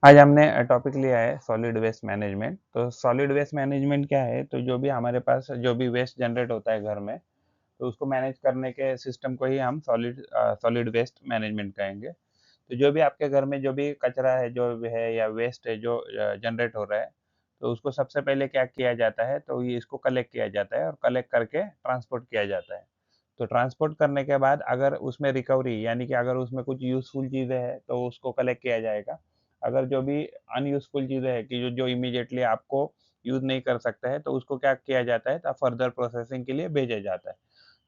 आज हमने टॉपिक लिया है सॉलिड वेस्ट मैनेजमेंट। तो सॉलिड वेस्ट मैनेजमेंट क्या है? तो जो भी हमारे पास जो भी वेस्ट जनरेट होता है घर में, तो उसको मैनेज करने के सिस्टम को ही हम सॉलिड वेस्ट मैनेजमेंट कहेंगे। तो जो भी आपके घर में जो भी कचरा है, जो भी है या वेस्ट है जो जनरेट हो रहा है, तो उसको सबसे पहले क्या किया जाता है? तो ये इसको कलेक्ट किया जाता है और कलेक्ट करके ट्रांसपोर्ट किया जाता है। तो ट्रांसपोर्ट करने के बाद अगर उसमें रिकवरी यानी कि अगर उसमें कुछ यूज़फुल चीज़ें हैं, तो उसको कलेक्ट किया जाएगा। अगर जो भी अनयूज़फुल चीज़ें हैं कि जो जो इमीडिएटली आपको यूज़ नहीं कर सकते हैं, तो उसको क्या किया जाता है? तो फर्दर प्रोसेसिंग के लिए भेजा जाता है।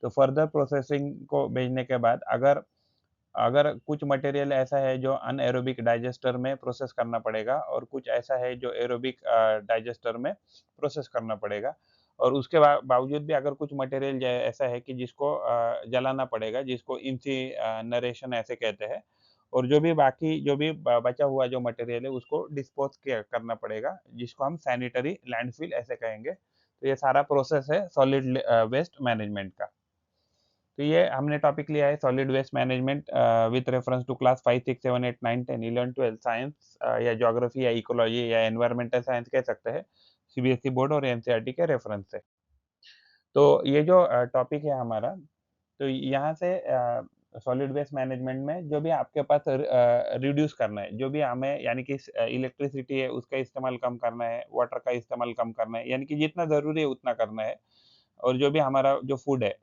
तो फर्दर प्रोसेसिंग को भेजने के बाद अगर अगर कुछ मटेरियल ऐसा है जो अनएरोबिक डाइजेस्टर में प्रोसेस करना पड़ेगा और कुछ ऐसा है जो एरोबिक डाइजेस्टर में प्रोसेस करना पड़ेगा और उसके बावजूद भी अगर कुछ मटेरियल ऐसा है कि जिसको जलाना पड़ेगा, जिसको इंसिनरेशन ऐसे कहते हैं और जो भी बाकी जो भी बचा हुआ जो मटेरियल है उसको डिस्पोज करना पड़ेगा, जिसको हम सैनिटरी लैंडफिल ऐसे कहेंगे। तो ये सारा प्रोसेस है सॉलिड वेस्ट मैनेजमेंट का। तो ये हमने टॉपिक लिया है solid waste management with reference to class 5, 6, 7, 8, 9, 10, 11, 12 science या ज्योग्राफी या इकोलॉजी या एनवायरमेंटल साइंस कह सकते हैं, सीबीएसई बोर्ड और एनसीईआरटी के रेफरेंस से। तो ये जो टॉपिक है हमारा, तो यहाँ से सॉलिड वेस्ट मैनेजमेंट में जो भी आपके पास रिड्यूस करना है, जो भी हमें यानी कि इलेक्ट्रिसिटी है उसका इस्तेमाल कम करना है, वाटर का इस्तेमाल कम करना है, यानी कि जितना ज़रूरी है उतना करना है। और जो भी हमारा जो फूड है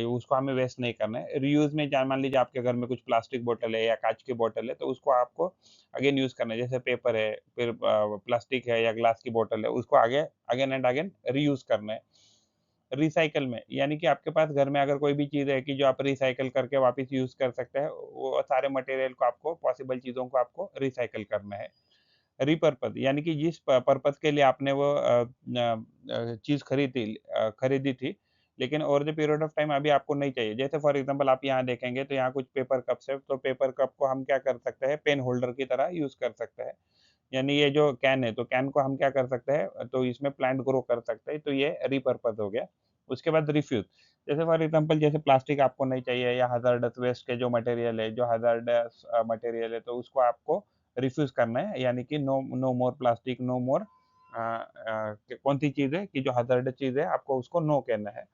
उसको हमें वेस्ट नहीं करना है। रीयूज़ में जहाँ मान लीजिए आपके घर में कुछ प्लास्टिक बॉटल है या काँच की बॉटल है, तो उसको आपको अगेन यूज़ करना है। जैसे पेपर है, फिर प्लास्टिक है या ग्लास की बॉटल है, उसको आगे अगेन एंड अगेन रीयूज़ करना है। रिसाइकल में, यानी कि आपके पास घर में अगर कोई भी चीज़ है कि जो आप रिसाइकल करके वापस यूज़ कर सकते हैं, वो सारे मटेरियल को आपको पॉसिबल चीज़ों को आपको रिसाइकल करना है। रिपर्पज़ यानी कि जिस पर्पज़ के लिए आपने वो चीज़ खरीदी थी, लेकिन over the period of time अभी आपको नहीं चाहिए। जैसे फॉर एग्ज़ाम्पल आप यहाँ देखेंगे तो यहाँ कुछ पेपर कप्स है, तो पेपर कप को हम क्या कर सकते हैं, पेन होल्डर की तरह यूज़ कर सकते हैं। यानी ये जो कैन है, तो कैन को हम क्या कर सकते हैं, तो इसमें प्लांट ग्रो कर सकते हैं, तो ये रिपर्पज़ हो गया। उसके बाद रिफ्यूज़, जैसे फॉर एग्ज़ाम्पल जैसे प्लास्टिक आपको नहीं चाहिए या हज़ार्डस वेस्ट के जो मटेरियल है, जो हज़ार्डस मटेरियल है, तो उसको आपको रिफ्यूज़ करना है, यानी कि no no more plastic, no more कौन सी चीज़ है कि जो हज़ार्डस चीज़ है, आपको उसको नो कहना है।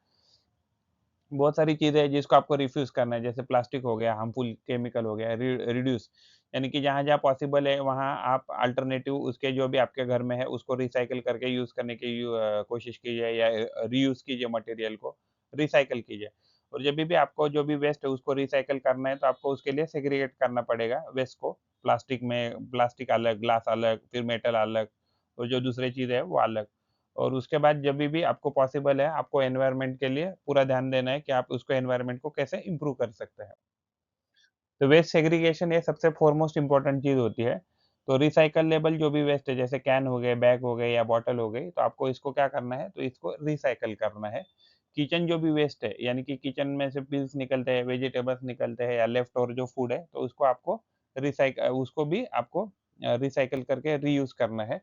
बहुत सारी चीज़ें हैं जिसको आपको रिफ्यूज़ करना है, जैसे प्लास्टिक हो गया, हार्मफुल केमिकल हो गया, रिड्यूस यानी कि जहाँ-जहाँ पॉसिबल है वहाँ आप अल्टरनेटिव उसके जो भी आपके घर में है उसको रिसाइकिल करके यूज़ करने की कोशिश कीजिए या रीयूज़ कीजिए मटेरियल को, रिसाइकिल कीजिए। और जभी भी आपको जो भी वेस्ट है उसको रिसाइकिल करना है तो आपको उसके लिए सेग्रीगेट करना पड़ेगा वेस्ट को, प्लास्टिक अलग, ग्लास अलग, फिर मेटल अलग और जो दूसरी चीज़ है वो अलग। और उसके बाद जभी भी आपको पॉसिबल है, आपको एनवायरनमेंट के लिए पूरा ध्यान देना है कि आप उसको एनवायरनमेंट को कैसे इम्प्रूव कर सकते हैं। तो वेस्ट सेग्रीगेशन ये सबसे फ़ॉरमोस्ट इम्पोर्टेंट चीज़ होती है। तो रिसाइक्लेबल जो भी वेस्ट है, जैसे कैन हो गए, बैग हो गए या बॉटल हो गई, तो आपको इसको क्या करना है, तो इसको रिसाइकिल करना है। किचन जो भी वेस्ट है, यानी कि किचन में से पील्स निकलते हैं, वेजिटेबल्स निकलते हैं या लेफ्ट ओवर जो फूड है, तो उसको आपको उसको भी आपको रिसाइकिल करके रीयूज़ करना है।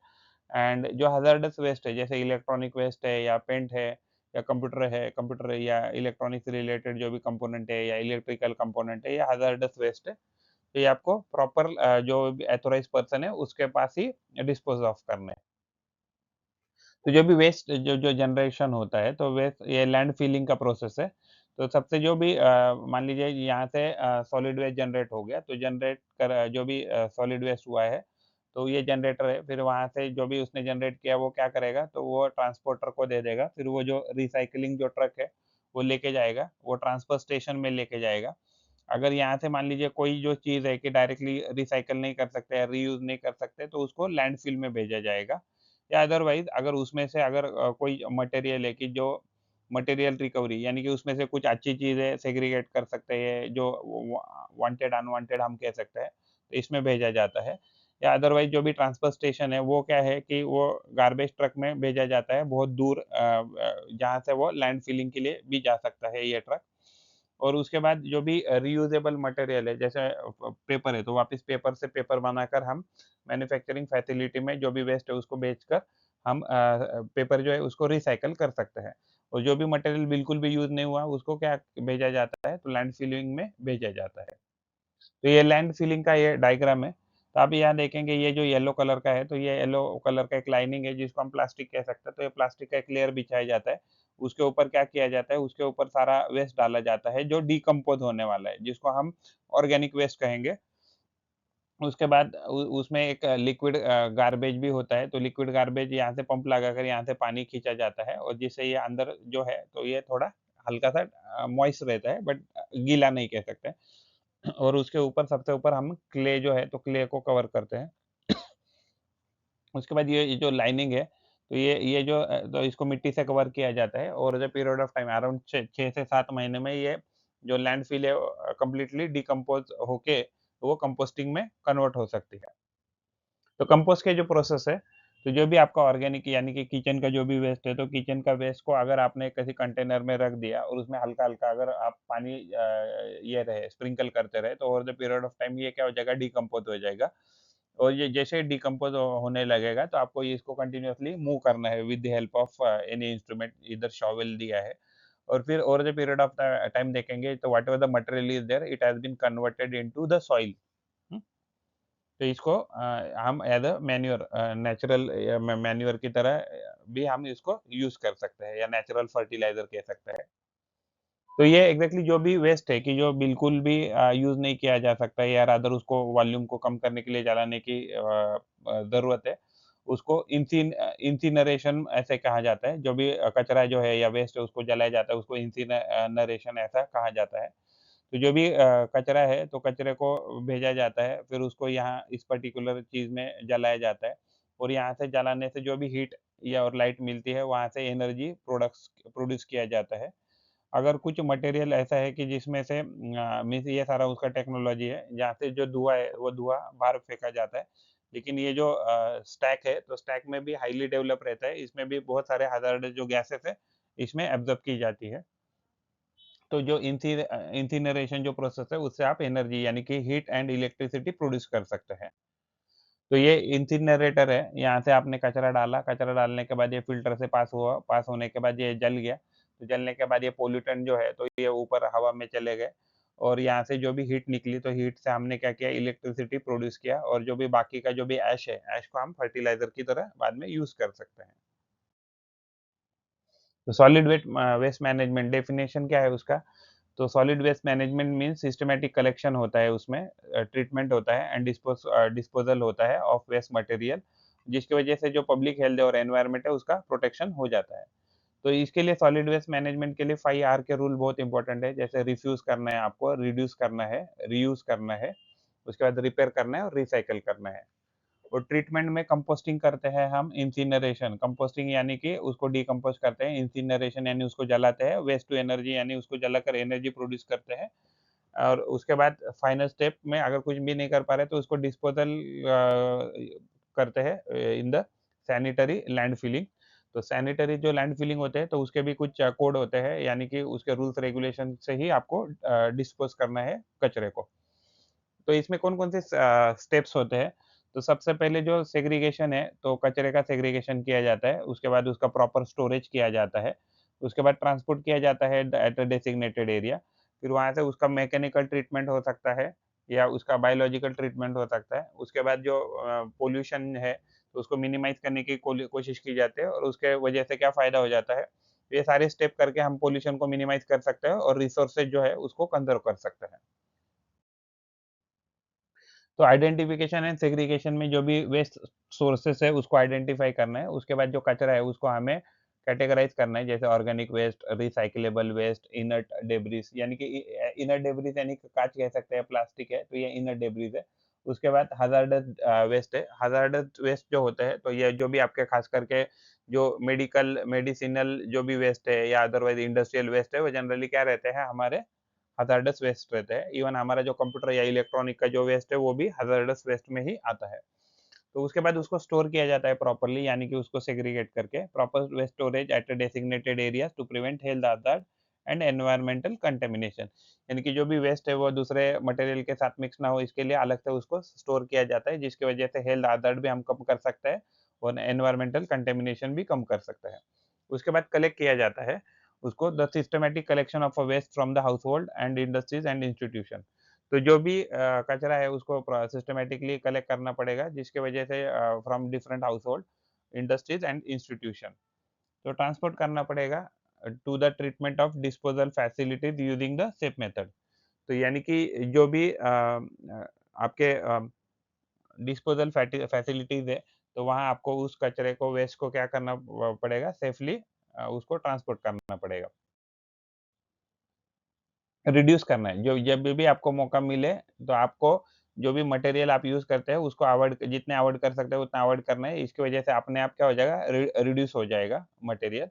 एंड जो हज़ार्डस वेस्ट है, जैसे इलेक्ट्रॉनिक वेस्ट है या पेंट है, कंप्यूटर या इलेक्ट्रॉनिक से रिलेटेड जो भी कंपोनेंट है या इलेक्ट्रिकल कंपोनेंट है या हज़ार्डस वेस्ट है, तो ये आपको प्रॉपर जो ऑथराइज़्ड पर्सन है उसके पास ही डिस्पोज़ ऑफ करना है। तो जो भी वेस्ट जो जनरेशन होता है, तो वेस्ट ये लैंड फिलिंग का प्रोसेस है। तो सबसे जो भी मान लीजिए यहाँ से सॉलिड वेस्ट जनरेट हो गया, तो जनरेट कर जो भी सॉलिड वेस्ट हुआ है, तो ये जनरेटर है, फिर वहाँ से जो भी उसने जनरेट किया वो क्या करेगा, तो वो ट्रांसपोर्टर को दे देगा, फिर वो जो रिसाइक्लिंग जो ट्रक है, वो लेके जाएगा, वो ट्रांसफर स्टेशन में लेके जाएगा। अगर यहाँ से मान लीजिए कोई जो चीज़ है कि डायरेक्टली रिसाइकिल नहीं कर सकते या रीयूज़ नहीं कर सकते, तो उसको लैंडफ़िल में भेजा जाएगा। या अदरवाइज़ अगर उसमें से अगर कोई मटेरियल है कि जो मटेरियल रिकवरी यानी कि उसमें से कुछ अच्छी चीज़ें सेग्रीगेट कर सकते हैं, जो वांटेड अनवांटेड हम कह सकते हैं, तो इसमें भेजा जाता है। या अदरवाइज़ जो भी ट्रांसफर स्टेशन है, वो क्या है कि वो गार्बेज ट्रक में भेजा जाता है, बहुत दूर जहाँ से वो लैंड फिलिंग के लिए भी जा सकता है ये ट्रक। और उसके बाद जो भी रीयूजेबल मटेरियल है, जैसे पेपर है, तो वापस पेपर से पेपर बनाकर हम मैन्युफैक्चरिंग फैसिलिटी में जो भी वेस्ट है उसको बेचकर हम पेपर जो है उसको रिसाइकिल कर सकते हैं। और जो भी मटेरियल बिल्कुल भी यूज़ नहीं हुआ उसको क्या भेजा जाता है, तो लैंड फिलिंग में भेजा जाता है। तो ये लैंड फिलिंग का ये डायग्राम है। तो आप यहाँ देखेंगे ये जो येलो कलर का है, तो ये येलो कलर का एक लाइनिंग है जिसको हम प्लास्टिक कह सकते हैं। तो ये प्लास्टिक का एक लेयर बिछाया जाता है। उसके ऊपर क्या किया जाता है, उसके ऊपर सारा वेस्ट डाला जाता है जो डिकम्पोज़ होने वाला है, जिसको हम ऑर्गेनिक वेस्ट कहेंगे। उसके बाद उसमें एक लिक्विड गार्बेज भी होता है, तो लिक्विड गार्बेज यहाँ से पंप लगाकर यहाँ से पानी खींचा जाता है और जिससे ये अंदर जो है, तो ये थोड़ा हल्का-सा मॉइस्ट रहता है, बट गीला नहीं कह सकते। और उसके ऊपर सबसे ऊपर हम क्ले जो है, तो क्ले को कवर करते हैं। उसके बाद ये जो लाइनिंग है, तो ये जो तो इसको मिट्टी से कवर किया जाता है और the period of time around 6 से 7 महीने में ये जो लैंडफ़िल है कंप्लीटली डिकम्पोज़ होके वो कंपोस्टिंग में कन्वर्ट हो सकती है। तो कंपोस्ट के जो प्रोसेस है, तो जो भी आपका ऑर्गेनिक यानी कि किचन का जो भी वेस्ट है, तो किचन का वेस्ट को अगर आपने किसी कंटेनर में रख दिया और उसमें हल्का-हल्का अगर आप पानी ये रहे स्प्रिंकल करते रहे, तो over the period of time ये क्या हो जाएगा, डिकम्पोज़ हो जाएगा। और ये जैसे डिकम्पोज़ होने लगेगा, तो आपको ये इसको कंटीन्यूअसली मूव करना है with the help of any instrument, इधर शॉवेल दिया है। और फिर over the period of time देखेंगे, तो whatever the material is there, it has been converted into the soil. हुँ। तो इसको हम as a manure natural manure की तरह भी हम इसको यूज़ कर सकते हैं या नेचुरल फर्टिलाइज़र कह सकते हैं। तो ये एग्ज़ैक्टली जो भी वेस्ट है कि जो बिल्कुल भी यूज़ नहीं किया जा सकता है या रादर उसको वॉल्यूम को कम करने के लिए जलाने की ज़रूरत है, उसको इंसिनरेशन ऐसे कहा जाता है। जो भी कचरा जो है या वेस्ट है उसको जलाया जाता है, उसको नरेशन ऐसा कहा जाता है। तो जो भी कचरा है, तो कचरे को भेजा जाता है, फिर उसको यहाँ इस पर्टिकुलर चीज़ में जलाया जाता है और यहाँ से जलाने से जो भी हीट या और लाइट मिलती है, वहाँ से एनर्जी प्रोड्यूस किया जाता है। अगर कुछ मटेरियल ऐसा है कि जिसमें से मीन्स ये सारा उसका टेक्नोलॉजी है, जहाँ से जो धुआँ है, वो धुआँ बाहर फेंका जाता है। लेकिन ये जो स्टैक है, तो स्टैक में भी हाइली डेवलप रहता है, इसमें भी बहुत सारे हैज़ार्डस जो गैसेस है, इसमें एब्ज़ॉर्ब की जाती है। तो जो इंसिनरेशन जो प्रोसेस है, उससे आप एनर्जी यानी कि हीट एंड इलेक्ट्रिसिटी प्रोड्यूस कर सकते हैं। तो ये इंसिनरेटर है, यहाँ से आपने कचरा डाला, कचरा डालने के बाद ये फ़िल्टर से पास हुआ, पास होने के बाद ये जल गया। तो जलने के बाद ये पॉल्यूटेंट जो है, तो ये ऊपर हवा में चले गए और यहाँ से जो भी हीट निकली, तो हीट से हमने क्या किया, इलेक्ट्रिसिटी प्रोड्यूस किया और जो भी बाकी का जो भी ऐश है, ऐश को हम फर्टिलाइज़र की तरह बाद में यूज़ कर सकते हैं। तो सॉलिड वेस्ट मैनेजमेंट डेफिनिशन क्या है उसका? तो solid waste management means systematic collection होता है उसमें, ट्रीटमेंट होता है एंड डिस्पोज़ल होता है ऑफ वेस्ट मटेरियल, जिसकी वजह से जो पब्लिक हेल्थ और एनवायरनमेंट है उसका प्रोटेक्शन हो जाता है। तो इसके लिए सॉलिड वेस्ट मैनेजमेंट के लिए 5 आर के रूल बहुत इंपॉर्टेंट है, जैसे रिफ्यूज़ करना है आपको, रिड्यूस करना है, रीयूज़ करना है, उसके बाद रिपेयर करना है और रिसाइकिल करना है। और ट्रीटमेंट में कंपोस्टिंग करते हैं हम, इंसिनरेशन कंपोस्टिंग यानी कि उसको डिकम्पोज करते हैं, इंसिनरेशन यानी उसको जलाते हैं, वेस्ट टू एनर्जी यानी उसको जलाकर एनर्जी प्रोड्यूस करते हैं और उसके बाद फाइनल स्टेप में अगर कुछ भी नहीं कर पा रहे तो उसको डिस्पोजल करते हैं in the sanitary land filling. तो सैनिटरी जो लैंड फिलिंग होते हैं, तो उसके भी कुछ कोड होते हैं, यानी कि उसके रूल्स रेगुलेशन से ही आपको डिस्पोज करना है कचरे को। तो इसमें कौन-कौन से स्टेप्स होते हैं? तो सबसे पहले जो सेग्रीगेशन है, तो कचरे का सेग्रीगेशन किया जाता है, उसके बाद उसका प्रॉपर स्टोरेज किया जाता है, उसके बाद ट्रांसपोर्ट किया जाता है एट अ डेसिग्नेटेड एरिया, फिर वहाँ से उसका मैकेनिकल ट्रीटमेंट हो सकता है या उसका बायोलॉजिकल ट्रीटमेंट हो सकता है। उसके बाद जो पॉल्यूशन है, तो उसको मिनिमाइज़ करने की कोशिश की जाती है और उसके वजह से क्या फ़ायदा हो जाता है, ये सारे स्टेप करके हम पॉल्यूशन को मिनिमाइज़ कर सकते हैं और रिसोर्सेज़ जो है उसको कंज़र्व कर सकते हैं। तो आइडेंटिफिकेशन एंड सेग्रीगेशन में जो भी वेस्ट सोर्सेस है उसको आइडेंटिफाई करना है। उसके बाद जो कचरा है उसको हमें कैटेगराइज़ करना है, जैसे organic waste, recyclable waste, inert debris यानी कि इनर्ट डेब्रिस यानी कि काँच कह सकते हैं, प्लास्टिक है, तो ये इनर्ट डेब्रिस है। उसके बाद हज़ार्डस वेस्ट है। हज़ार्डस वेस्ट जो होते हैं, तो ये जो भी आपके ख़ास करके जो मेडिसिनल जो भी वेस्ट है या अदरवाइज़ इंडस्ट्रियल वेस्ट है, वो जनरली क्या रहते हैं, हमारे हज़ार्डस वेस्ट रहते हैं। इवन हमारा जो कंप्यूटर या इलेक्ट्रॉनिक का जो वेस्ट है, वो भी हज़ार्डस वेस्ट में ही आता है। तो उसके बाद उसको स्टोर किया जाता है प्रॉपर्ली, यानी कि उसको सेग्रीगेट करके proper waste storage at a designated areas to prevent health hazard and environmental contamination. यानी कि जो भी वेस्ट है वो दूसरे मटेरियल के साथ मिक्स ना हो, इसके लिए अलग से उसको स्टोर किया जाता है, जिसकी वजह से हेल्थ हज़ार्ड भी हम कम कर सकते हैं और एनवायरमेंटल कंटामिनेशन भी कम कर सकते हैं। उसके बाद कलेक्ट किया जाता है उसको, the systematic collection of a waste from the household and industries and institution. तो जो भी कचरा है उसको सिस्टमैटिकली कलेक्ट करना पड़ेगा, जिसकी वजह से from different household, industries and institution, तो ट्रांसपोर्ट करना पड़ेगा to the treatment of disposal facilities using the safe method. तो यानी कि जो भी आपके डिस्पोजल फैसिलिटीज है, तो वहाँ आपको उस कचरे को, वेस्ट को क्या करना पड़ेगा, सेफली उसको ट्रांसपोर्ट करना पड़ेगा, रिड्यूस करना है। जो जब भी आपको मौका मिले, तो आपको जो भी मटेरियल आप यूज़ करते हैं, उसको अवॉइड, जितने अवॉइड कर सकते हैं उतना अवॉइड करना है। इसकी वजह से अपने आप क्या हो जाएगा, रिड्यूस हो जाएगा मटेरियल,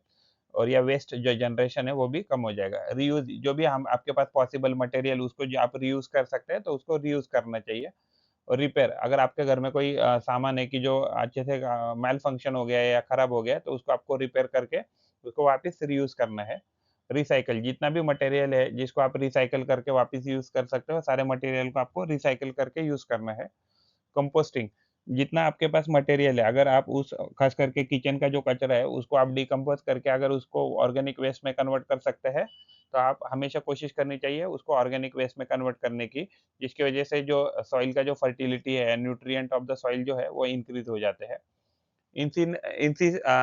और या वेस्ट जो जनरेशन है वो भी कम हो जाएगा। रीयूज़, जो भी हम आपके पास पॉसिबल मटेरियल, उसको जो आप रीयूज़ कर सकते हैं, तो उसको रीयूज़ करना चाहिए। और रिपेयर, अगर आपके घर में कोई सामान है कि जो अच्छे से मेल फंक्शन हो गया है या खराब हो गया है, तो उसको आपको रिपेयर करके उसको वापस रीयूज़ करना है। रिसाइकल, जितना भी मटेरियल है जिसको आप रिसाइकल करके वापस यूज़ कर सकते हो, सारे मटेरियल को आपको रिसाइकल करके यूज़ करना है। कंपोस्टिंग, जितना आपके पास मटेरियल है, अगर आप उस, खास करके किचन का जो कचरा है, उसको आप डिकम्पोज़ करके अगर उसको ऑर्गेनिक वेस्ट में कन्वर्ट कर सकते हैं, तो आप हमेशा कोशिश करनी चाहिए उसको ऑर्गेनिक वेस्ट में कन्वर्ट करने की, जिसकी वजह से जो सॉइल का जो फर्टिलिटी है, न्यूट्रिएंट ऑफ द सॉइल जो है, वो इंक्रीज़ हो जाते हैं।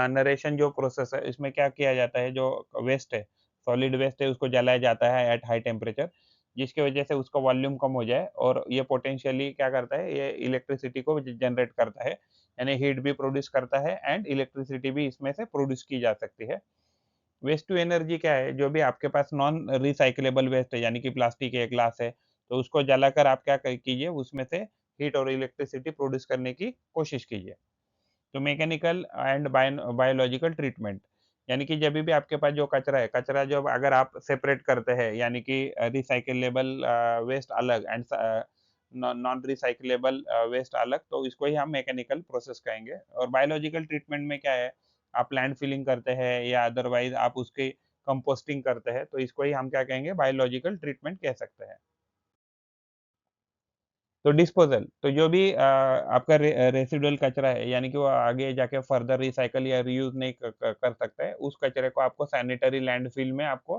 नरेशन जो प्रोसेस है, इसमें क्या किया जाता है, जो वेस्ट है, सॉलिड वेस्ट है, उसको जलाया जाता है एट हाई टेम्परेचर, जिसकी वजह से उसका वॉल्यूम कम हो जाए, और ये पोटेंशियली क्या करता है, ये इलेक्ट्रिसिटी को जनरेट करता है, यानी हीट भी प्रोड्यूस करता है एंड इलेक्ट्रिसिटी भी इसमें से प्रोड्यूस की जा सकती है। वेस्ट टू एनर्जी क्या है, जो भी आपके पास नॉन रिसाइक्लेबल वेस्ट है, यानी कि प्लास्टिक है, ग्लास है, तो उसको जलाकर आप क्या कीजिए, उसमें से हीट और इलेक्ट्रिसिटी प्रोड्यूस करने की कोशिश कीजिए। तो मैकेनिकल एंड बायोलॉजिकल ट्रीटमेंट, यानी कि जब भी आपके पास जो कचरा है, कचरा जो अगर आप सेपरेट करते हैं, यानी कि रिसाइकलेबल वेस्ट अलग एंड नॉन रिसाइकलेबल वेस्ट अलग, तो इसको ही हम मैकेनिकल प्रोसेस कहेंगे। और बायोलॉजिकल ट्रीटमेंट में क्या है, आप लैंड फिलिंग करते हैं या अदरवाइज आप उसकी कंपोस्टिंग करते हैं, तो इसको ही हम क्या कहेंगे, बायोलॉजिकल ट्रीटमेंट कह सकते हैं। तो डिस्पोज़ल, तो जो भी आपका रेसिडुअल कचरा है, यानी कि वो आगे जाके फर्दर रिसाइकल या रीयूज़ नहीं कर सकता है, उस कचरे को आपको सैनिटरी लैंडफ़िल में आपको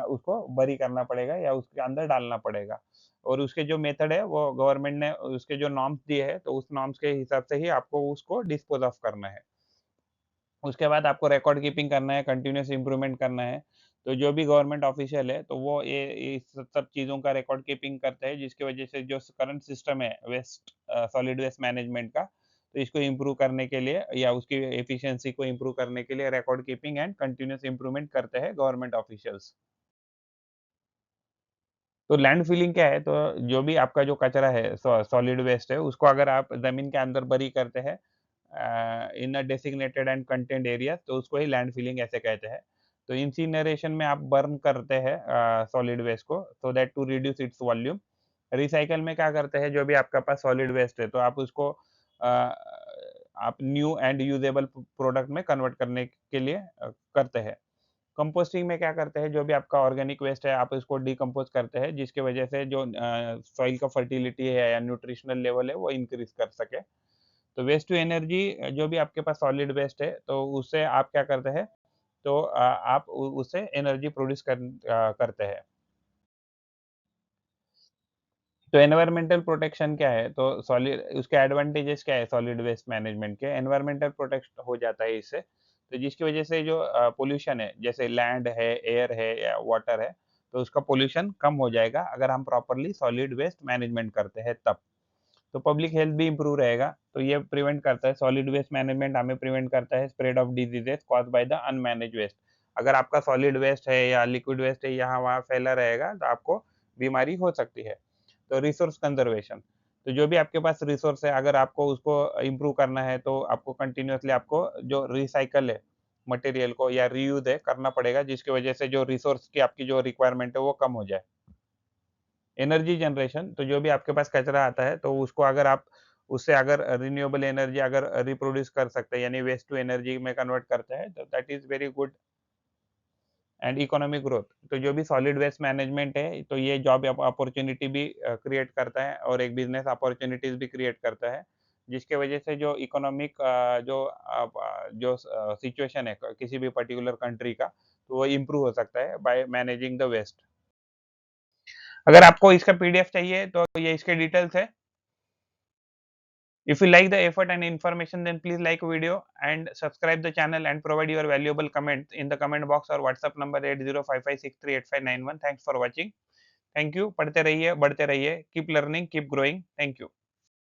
उसको बरी करना पड़ेगा या उसके अंदर डालना पड़ेगा। और उसके जो मेथड है, वो गवर्नमेंट ने उसके जो नॉर्म्स दिए हैं, तो उस नॉर्म्स के हिसाब से ही आपको उसको डिस्पोज़ ऑफ करना है। उसके बाद आपको रिकॉर्ड कीपिंग करना है, कंटीन्यूअस इम्प्रूवमेंट करना है। तो जो भी गवर्नमेंट ऑफ़िशियल है, तो वो ये इस सब चीज़ों का रिकॉर्ड कीपिंग करते हैं, जिसकी वजह से जो करंट सिस्टम है सॉलिड वेस्ट मैनेजमेंट का, तो इसको इम्प्रूव करने के लिए या उसकी एफिशिएंसी को इम्प्रूव करने के लिए record keeping and continuous improvement करते हैं गवर्नमेंट ऑफ़िशियल्स। तो लैंड फिलिंग क्या है, तो जो भी आपका जो कचरा है, सॉलिड वेस्ट है, उसको अगर आप ज़मीन के अंदर बरी करते हैं इन अ डेसिग्नेटेड एंड कंटेन्ड एरिया, तो उसको ही लैंड फिलिंग ऐसे कहते हैं। तो इंसिनरेशन में आप बर्न करते हैं सॉलिड वेस्ट को, so that to reduce its volume. Recycle में क्या करते हैं, जो भी आपका पास सॉलिड वेस्ट है, तो आप उसको आप न्यू एंड यूजेबल प्रोडक्ट में कन्वर्ट करने के लिए करते हैं। कंपोस्टिंग में क्या करते हैं, जो भी आपका ऑर्गेनिक वेस्ट है, आप इसको डिकम्पोज़ करते हैं, जिसकी वजह से जो सॉइल का फर्टिलिटी है या न्यूट्रिशनल लेवल है, वो इंक्रीज़ कर सके। तो वेस्ट टू एनर्जी, जो भी आपके पास सॉलिड वेस्ट है, तो उससे आप क्या करते हैं, तो आप उ उससे एनर्जी प्रोड्यूस करते हैं। तो एनवायरमेंटल प्रोटेक्शन क्या है, तो सॉलिड उसके एडवांटेजेस क्या है सॉलिड वेस्ट मैनेजमेंट के, एनवायरमेंटल प्रोटेक्ट हो जाता है इससे। तो जिसकी वजह से जो पॉल्यूशन है, जैसे लैंड है, एयर है या वाटर है, तो उसका पॉल्यूशन कम हो जाएगा अगर हम प्रॉपर्ली सॉलिड वेस्ट मैनेजमेंट करते हैं तब। तो पब्लिक हेल्थ भी इम्प्रूव रहेगा, तो ये प्रिवेंट करता है, सॉलिड वेस्ट मैनेजमेंट हमें प्रिवेंट करता है spread of diseases caused by the unmanaged waste. अगर आपका सॉलिड वेस्ट है या लिक्विड वेस्ट है, यहाँ-वहाँ फैला रहेगा, तो आपको बीमारी हो सकती है। तो रिसोर्स कंजर्वेशन, तो जो भी आपके पास रिसोर्स है, अगर आपको उसको इम्प्रूव करना है, तो आपको कंटिन्यूअसली आपको जो रिसाइकल है, मटेरियल को या रीयूज़ है करना पड़ेगा, जिसकी वजह से जो रिसोर्स की आपकी जो रिक्वायरमेंट है, वो कम हो जाए। एनर्जी जनरेशन, तो जो भी आपके पास कचरा आता है, तो उसको अगर आप उससे अगर रिन्यूएबल एनर्जी अगर रिप्रोड्यूस कर सकते हैं, यानी वेस्ट टू एनर्जी में कन्वर्ट करते हैं, तो that is very good. And economic growth, तो जो भी सॉलिड वेस्ट मैनेजमेंट है, तो ये जॉब अपॉर्च्युनिटी भी क्रिएट करता है और एक बिज़नेस अपॉर्च्युनिटीज़ भी क्रिएट करता है, जिसकी वजह से जो इकोनॉमिक जो सिचुएशन है किसी भी पर्टिकुलर कंट्री का, तो वो इम्प्रूव हो सकता है बाय मैनेजिंग द वेस्ट। अगर आपको इसका पीडीएफ चाहिए तो ये इसके डिटेल्स है। If you like the effort and information, then please like video and subscribe the channel and provide your valuable comment in the comment box or WhatsApp number 8055638591। Thanks for watching. Thank you. पढ़ते रहिए, बढ़ते रहिए. Keep learning, keep growing. Thank you.